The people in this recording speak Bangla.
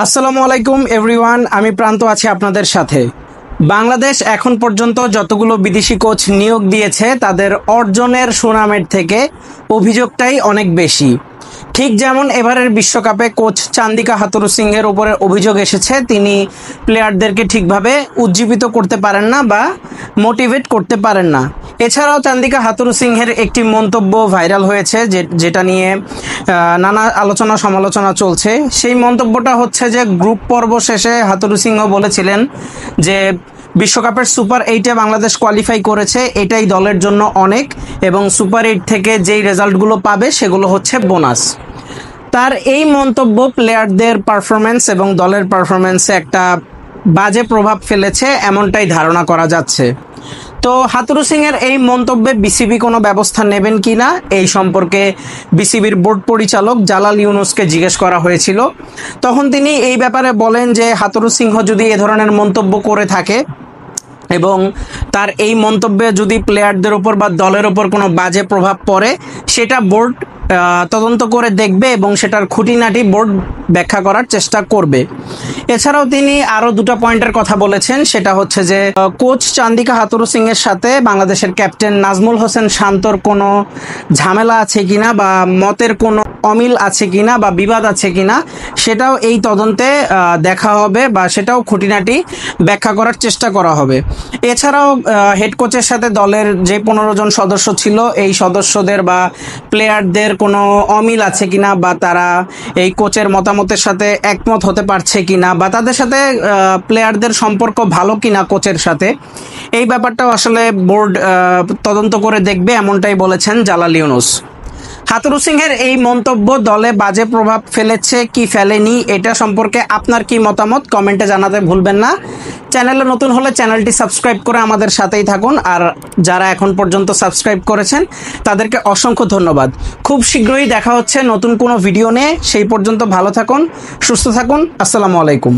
আসসালামু আলাইকুম এভরিওয়ান, আমি প্রান্ত আছি আপনাদের সাথে। বাংলাদেশ এখন পর্যন্ত যতগুলো বিদেশি কোচ নিয়োগ দিয়েছে তাদের অর্জনের সুনামের থেকে অভিযোগটাই অনেক বেশি। ঠিক যেমন এবারের বিশ্বকাপে কোচ চান্দিকা হাথুরুসিংহের উপরে অভিযোগ এসেছে, তিনি প্লেয়ারদেরকে ঠিকভাবে উজ্জীবিত করতে পারেন না বা মোটিভেট করতে পারেন না। এছাড়াও চান্দিকা হাথুরুসিংহের একটি মন্তব্য ভাইরাল হয়েছে যেটা নিয়ে নানা আলোচনা সমালোচনা চলছে। সেই মন্তব্যটা হচ্ছে যে গ্রুপ পর্ব শেষে হাথুরুসিংহ বলেছিলেন যে বিশ্বকাপের সুপার 8-এ বাংলাদেশ কোয়ালিফাই করেছে, এটাই দলের জন্য অনেক, এবং সুপার 8 থেকে যেই রেজাল্টগুলো পাবে সেগুলো হচ্ছে বোনাস। তার এই মন্তব্য প্লেয়ারদের পারফরমেন্স এবং দলের পারফরমেন্সে একটা বাজে প্রভাব ফেলেছে, এমনটাই ধারণা করা যাচ্ছে। তো হাথুরুসিংহের এই মন্তব্যে বিসিবি কোনো ব্যবস্থা নেবেন কি না এই সম্পর্কে বিসিবির বোর্ড পরিচালক জালাল ইউনুসকে জিজ্ঞেস করা হয়েছিল। তখন তিনি এই ব্যাপারে বলেন যে হাথুরুসিংহ যদি এ ধরনের মন্তব্য করে থাকে এবং তার এই মন্তব্যে যদি প্লেয়ারদের ওপর বা দলের ওপর কোনো বাজে প্রভাব পড়ে, সেটা বোর্ড তদন্ত করে দেখবে এবং সেটার খুঁটিনাটি বোর্ড ব্যাখ্যা করার চেষ্টা করবে। এছাড়াও তিনি আরও দুটো পয়েন্টের কথা বলেছেন, সেটা হচ্ছে যে কোচ চান্দিকা হাথুরুসিংহের সাথে বাংলাদেশের ক্যাপ্টেন নাজমুল হোসেন শান্তর কোনো ঝামেলা আছে কিনা বা মতের কোনো অমিল আছে কিনা বা বিবাদ আছে কিনা, সেটাও এই তদন্তে দেখা হবে বা সেটাও খুঁটিনাটি ব্যাখ্যা করার চেষ্টা করা হবে। এছাড়াও হেড কোচের সাথে দলের যে 15 জন সদস্য ছিল, এই সদস্যদের বা প্লেয়ারদের কোনো অমিল আছে কিনা বা তারা এই কোচের মতামতের সাথে একমত হতে পারছে কিনা বা তাদের সাথে প্লেয়ারদের সম্পর্ক ভালো কিনা কোচের সাথে, এই ব্যাপারটাও আসলে বোর্ড তদন্ত করে দেখবে, এমনটাই বলেছেন জালাল ইউনুস। হাথুরুসিংহের এই মন্তব্য দলে বাজে প্রভাব ফেলেছে কি ফেলেনি, এটা সম্পর্কে আপনার কি মতামত কমেন্টে জানাতে ভুলবেন না। চ্যানেলে নতুন হলে চ্যানেলটি সাবস্ক্রাইব করে আমাদের সাথেই থাকুন, আর যারা এখন পর্যন্ত সাবস্ক্রাইব করেছেন তাদেরকে অসংখ্য ধন্যবাদ। খুব শীঘ্রই দেখা হচ্ছে নতুন কোনো ভিডিও নিয়ে, সেই পর্যন্ত ভালো থাকুন, সুস্থ থাকুন। আসসালামু আলাইকুম।